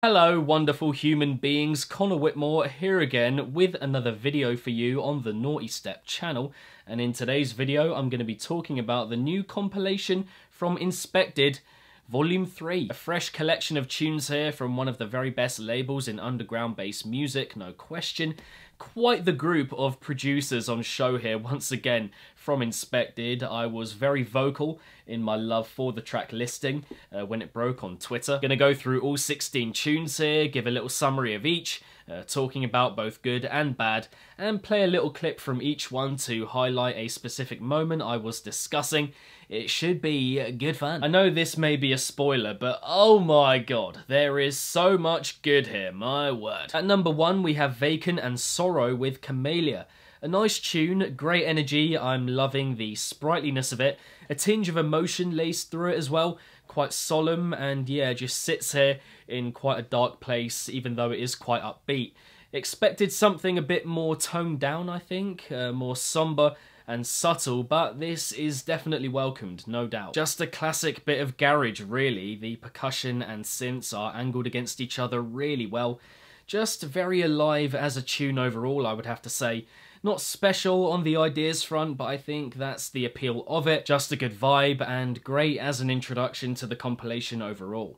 Hello wonderful human beings, Connor Whitmore here again with another video for you on the Nawtystep channel, and in today's video I'm going to be talking about the new compilation from Inspected Volume 3. A fresh collection of tunes here from one of the very best labels in underground bass music, no question. Quite the group of producers on show here once again from Inspected. I was very vocal in my love for the track listing when it broke on Twitter. Gonna go through all 16 tunes here, give a little summary of each, talking about both good and bad, and play a little clip from each one to highlight a specific moment I was discussing. It should be good fun. I know this may be a spoiler, but oh my god, there is so much good here, my word. At number 1 we have Vacant and Sorrow with Camellia. A nice tune, great energy, I'm loving the sprightliness of it, a tinge of emotion laced through it as well, quite solemn, and yeah, just sits here in quite a dark place even though it is quite upbeat. Expected something a bit more toned down, I think, more somber and subtle, but this is definitely welcomed, no doubt. Just a classic bit of garage, really. The percussion and synths are angled against each other really well. Just very alive as a tune overall, I would have to say. Not special on the ideas front, but I think that's the appeal of it. Just a good vibe and great as an introduction to the compilation overall.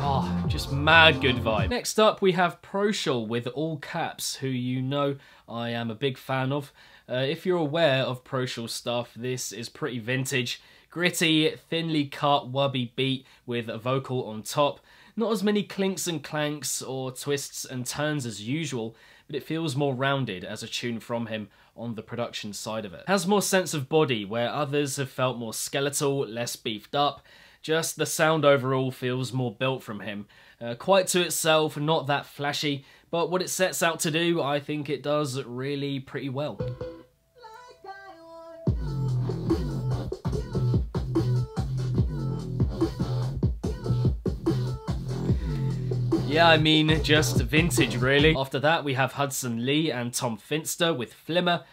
Oh, just mad good vibe. Next up we have Proshell with All Caps, who you know I am a big fan of. If you're aware of Proshell stuff, this is pretty vintage. Gritty, thinly cut, wubby beat with a vocal on top. Not as many clinks and clanks or twists and turns as usual, but it feels more rounded as a tune from him on the production side of it. Has more sense of body, where others have felt more skeletal, less beefed up. Just the sound overall feels more built from him. Quite to itself, not that flashy, but what it sets out to do, I think it does really pretty well. Yeah, I mean, just vintage really. After that we have Hudson Lee and Tom Finster with Flimmer.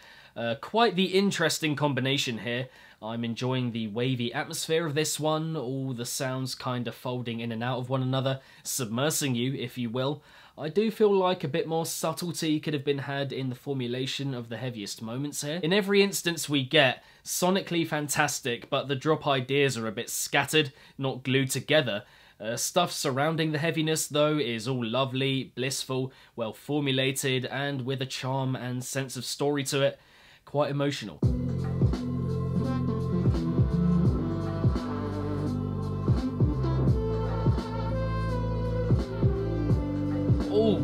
Quite the interesting combination here. I'm enjoying the wavy atmosphere of this one, all the sounds kind of folding in and out of one another, submersing you, if you will. I do feel like a bit more subtlety could have been had in the formulation of the heaviest moments here. In every instance we get, sonically fantastic, but the drop ideas are a bit scattered, not glued together. Stuff surrounding the heaviness, though, is all lovely, blissful, well formulated, and with a charm and sense of story to it. Quite emotional. Oh,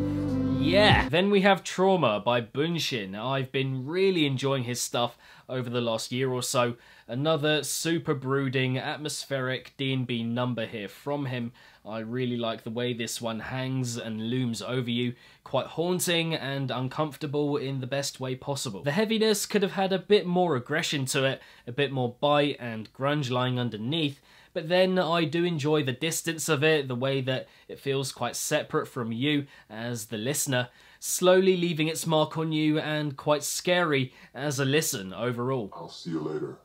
yeah! Then we have Trauma by Bunshin. I've been really enjoying his stuff over the last year or so. Another super brooding, atmospheric D&B number here from him. I really like the way this one hangs and looms over you. Quite haunting and uncomfortable in the best way possible. The heaviness could have had a bit more aggression to it, a bit more bite and grunge lying underneath, but then I do enjoy the distance of it, the way that it feels quite separate from you as the listener, slowly leaving its mark on you and quite scary as a listen overall. I'll see you later.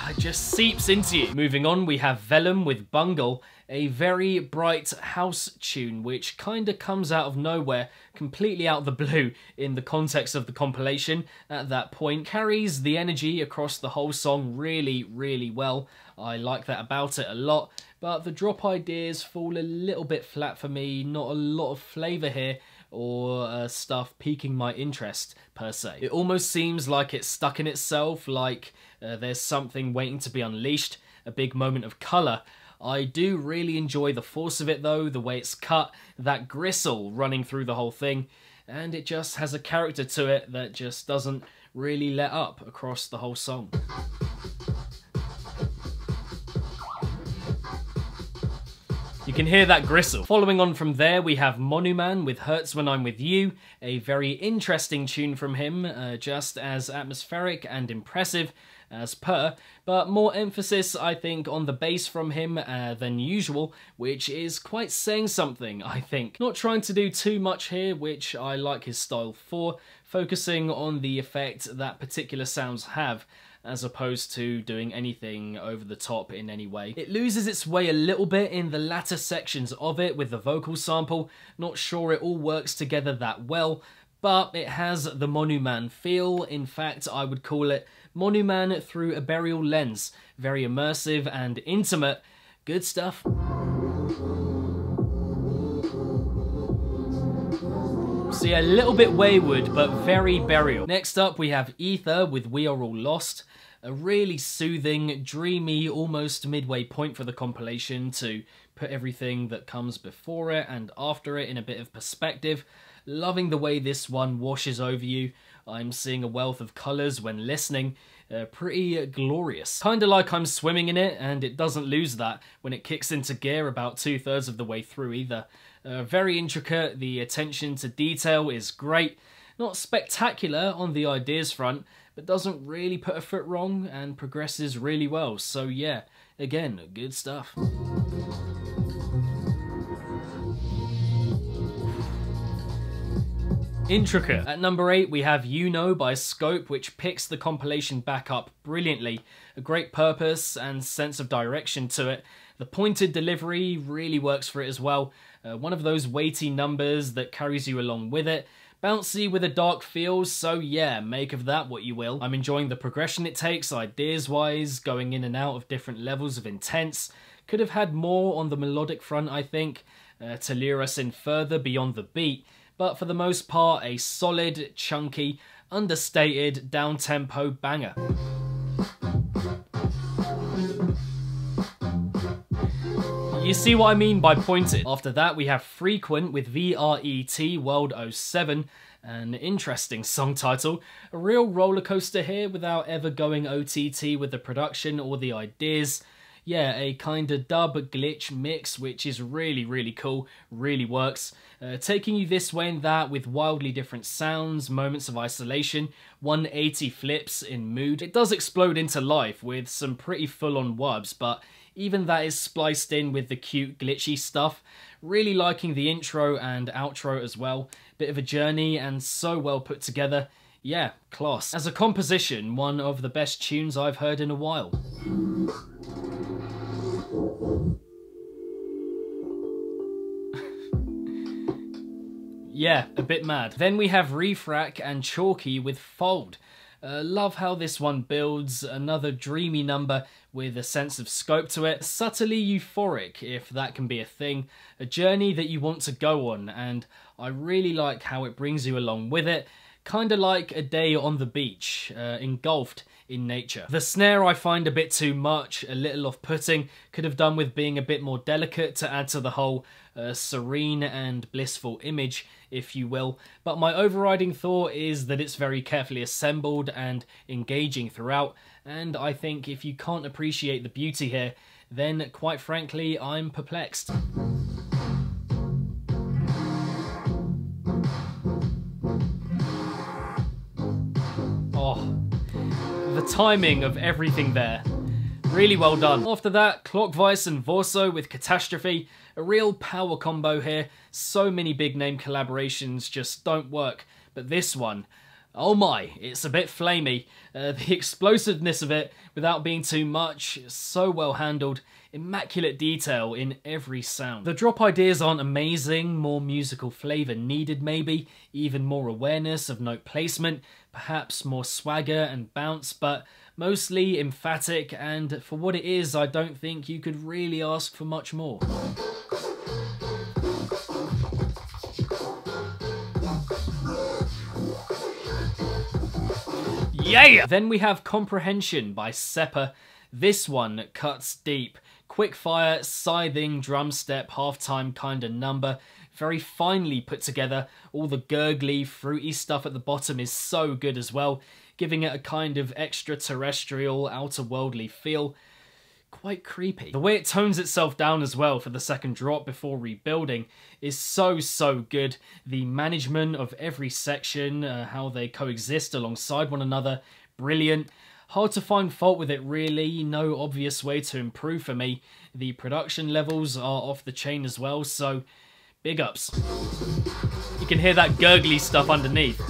It just seeps into you. Moving on, we have Vellum with Bungle, a very bright house tune which kinda comes out of nowhere, completely out of the blue in the context of the compilation at that point. Carries the energy across the whole song really, really well. I like that about it a lot, but the drop ideas fall a little bit flat for me, not a lot of flavour here, or stuff piquing my interest, per se. It almost seems like it's stuck in itself, like there's something waiting to be unleashed, a big moment of colour. I do really enjoy the force of it though, the way it's cut, that gristle running through the whole thing, and it just has a character to it that just doesn't really let up across the whole song. You can hear that gristle. Following on from there, we have Manuman with Hurts When I'm With You, a very interesting tune from him, just as atmospheric and impressive as per, but more emphasis, I think, on the bass from him than usual, which is quite saying something, I think. Not trying to do too much here, which I like his style for, focusing on the effect that particular sounds have, as opposed to doing anything over the top in any way. It loses its way a little bit in the latter sections of it with the vocal sample. Not sure it all works together that well, but it has the Manuman feel. In fact, I would call it Manuman through a burial lens. Very immersive and intimate. Good stuff. So yeah, a little bit wayward, but very burial. Next up, we have Ether with We Are All Lost. A really soothing, dreamy, almost midway point for the compilation to put everything that comes before it and after it in a bit of perspective. Loving the way this one washes over you. I'm seeing a wealth of colours when listening. Pretty glorious. Kinda like I'm swimming in it, and it doesn't lose that when it kicks into gear about 2/3 of the way through either. Very intricate, the attention to detail is great. Not spectacular on the ideas front, but doesn't really put a foot wrong and progresses really well. So yeah, again, good stuff. Intricate. At number 8, we have You Know by Scope, which picks the compilation back up brilliantly. A great purpose and sense of direction to it. The pointed delivery really works for it as well. One of those weighty numbers that carries you along with it. Bouncy with a dark feel, so yeah, make of that what you will. I'm enjoying the progression it takes, ideas-wise, going in and out of different levels of intense. Could have had more on the melodic front, I think, to lure us in further beyond the beat. But for the most part, a solid, chunky, understated, down-tempo banger. You see what I mean by pointed. After that, we have Frequent with VRET World 07, an interesting song title. A real roller coaster here without ever going OTT with the production or the ideas. Yeah, a kinda dub glitch mix, which is really, really cool, really works. Taking you this way and that with wildly different sounds, moments of isolation, 180 flips in mood. It does explode into life with some pretty full-on wubs, but even that is spliced in with the cute glitchy stuff. Really liking the intro and outro as well. Bit of a journey and so well put together. Yeah, class. As a composition, one of the best tunes I've heard in a while. Yeah, a bit mad. Then we have Reef Rack and Chalky with Fold. Love how this one builds, another dreamy number with a sense of scope to it. Subtly euphoric, if that can be a thing. A journey that you want to go on, and I really like how it brings you along with it. Kinda like a day on the beach, engulfed in nature. The snare I find a bit too much, a little off-putting. Could have done with being a bit more delicate to add to the whole serene and blissful image, if you will. But my overriding thought is that it's very carefully assembled and engaging throughout, and I think if you can't appreciate the beauty here, then quite frankly, I'm perplexed. Oh, the timing of everything there. Really well done. After that, Clockvice and Vorso with Catastrophe. A real power combo here. So many big name collaborations just don't work. But this one, oh my, it's a bit flamey. The explosiveness of it, without being too much, so well handled. Immaculate detail in every sound. The drop ideas aren't amazing, more musical flavour needed maybe, even more awareness of note placement, perhaps more swagger and bounce, but mostly emphatic, and for what it is, I don't think you could really ask for much more. Yeah! Then we have Comprehension by Seppa. This one cuts deep. Quickfire, scything, drum step, halftime kind of number. Very finely put together. All the gurgly, fruity stuff at the bottom is so good as well, giving it a kind of extraterrestrial, outer-worldly feel. quite creepy. The way it tones itself down as well for the second drop before rebuilding is so good. The management of every section, how they coexist alongside one another, brilliant. Hard to find fault with it really, no obvious way to improve for me. The production levels are off the chain as well, so big ups. You can hear that gurgly stuff underneath.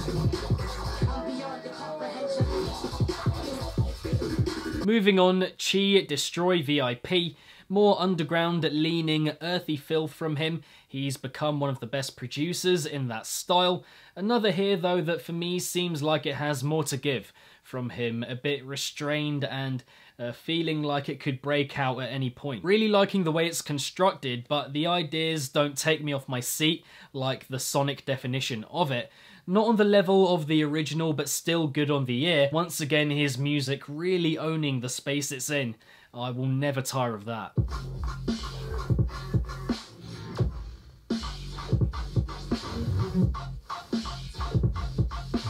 Moving on, Chiit, Destroy VIP. More underground leaning earthy filth from him. He's become one of the best producers in that style. Another here though that for me seems like it has more to give from him. A bit restrained and feeling like it could break out at any point. Really liking the way it's constructed, but the ideas don't take me off my seat like the sonic definition of it. Not on the level of the original, but still good on the ear. Once again, his music really owning the space it's in. I will never tire of that.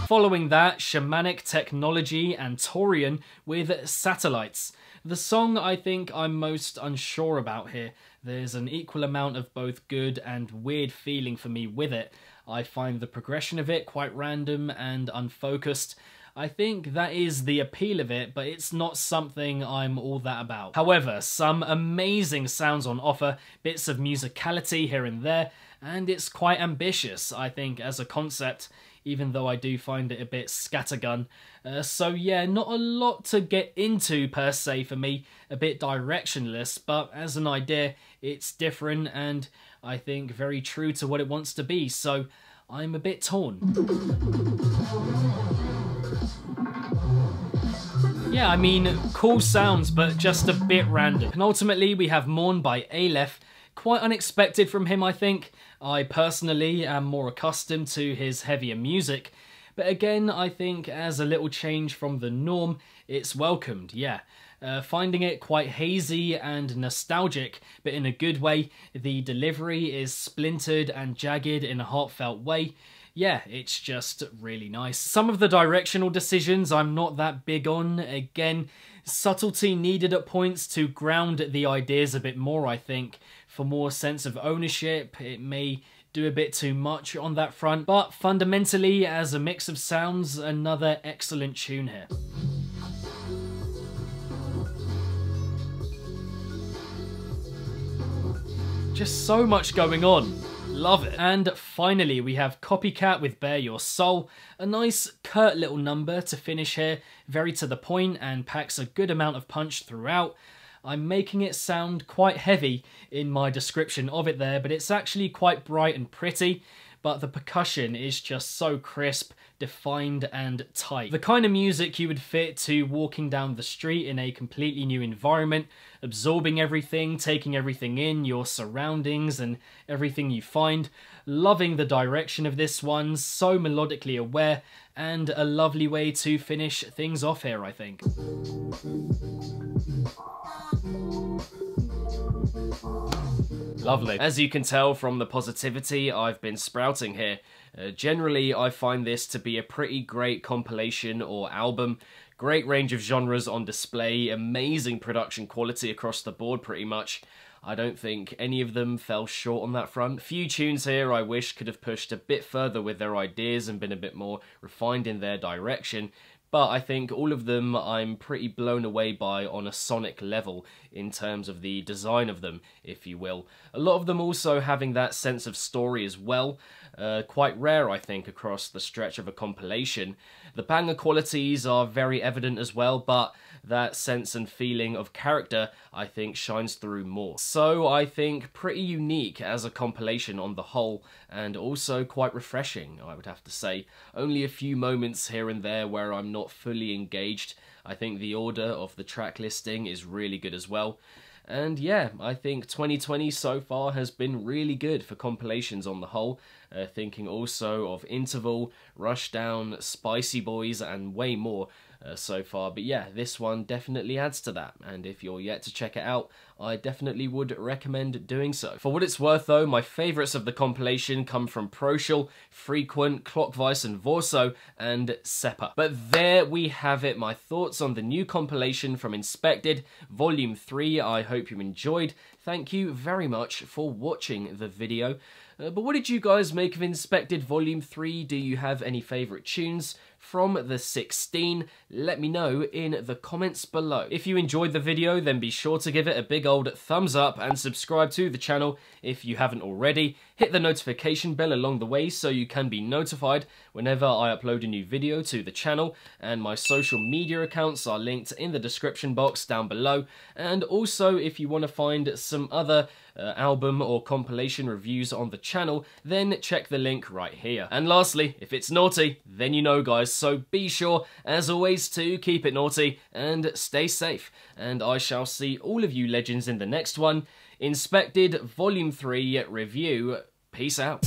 Following that, Shamanic Technology and Torian with Satellites. The song I think I'm most unsure about here. There's an equal amount of both good and weird feeling for me with it. I find the progression of it quite random and unfocused. I think that is the appeal of it, but it's not something I'm all that about. However, some amazing sounds on offer, bits of musicality here and there, and it's quite ambitious, I think, as a concept, even though I do find it a bit scattergun. So yeah, not a lot to get into per se for me, a bit directionless, but as an idea, it's different and I think very true to what it wants to be, so I'm a bit torn. Yeah, I mean, cool sounds, but just a bit random. And ultimately, we have Mourn by Aleph. Quite unexpected from him, I think. I personally am more accustomed to his heavier music, but again, I think as a little change from the norm, it's welcomed, yeah. Finding it quite hazy and nostalgic, but in a good way. The delivery is splintered and jagged in a heartfelt way. Yeah, it's just really nice. Some of the directional decisions I'm not that big on. Again, subtlety needed at points to ground the ideas a bit more, I think. For more sense of ownership, it may do a bit too much on that front, but fundamentally, as a mix of sounds, another excellent tune here. Just so much going on. Love it. And finally, we have Copycat with Bare Your Soul. A nice, curt little number to finish here. Very to the point and packs a good amount of punch throughout. I'm making it sound quite heavy in my description of it there, but it's actually quite bright and pretty. But the percussion is just so crisp, defined and tight. The kind of music you would fit to walking down the street in a completely new environment, absorbing everything, taking everything in, your surroundings and everything you find. Loving the direction of this one, so melodically aware, and a lovely way to finish things off here, I think. Lovely. As you can tell from the positivity I've been sprouting here, generally I find this to be a pretty great compilation or album. Great range of genres on display, amazing production quality across the board pretty much. I don't think any of them fell short on that front. Few tunes here I wish could have pushed a bit further with their ideas and been a bit more refined in their direction. But I think all of them I'm pretty blown away by on a sonic level in terms of the design of them, if you will. A lot of them also having that sense of story as well. Quite rare, I think, across the stretch of a compilation. The banger qualities are very evident as well, but that sense and feeling of character, I think, shines through more. So I think pretty unique as a compilation on the whole, and also quite refreshing, I would have to say. Only a few moments here and there where I'm not fully engaged. I think the order of the track listing is really good as well. And yeah, I think 2020 so far has been really good for compilations on the whole, thinking also of Interval, Rushdown, Spicy Boys, and way more so far. But yeah, this one definitely adds to that, and if you're yet to check it out, I definitely would recommend doing so. For what it's worth though, my favourites of the compilation come from Proshell, Frequent, Clockvice and Vorso, and Seppa. But there we have it, my thoughts on the new compilation from Inspected, Volume 3. I hope you enjoyed. Thank you very much for watching the video. But what did you guys make of Inspected Volume 3? Do you have any favourite tunes from the 16? Let me know in the comments below. If you enjoyed the video, then be sure to give it a big old thumbs up and subscribe to the channel if you haven't already. Hit the notification bell along the way so you can be notified whenever I upload a new video to the channel, and my social media accounts are linked in the description box down below. And also, if you want to find some other album or compilation reviews on the channel, then check the link right here. And lastly, if it's naughty, then you know guys, so be sure as always to keep it naughty and stay safe, and I shall see all of you legends in the next one. Inspected Volume 3 review. Peace out.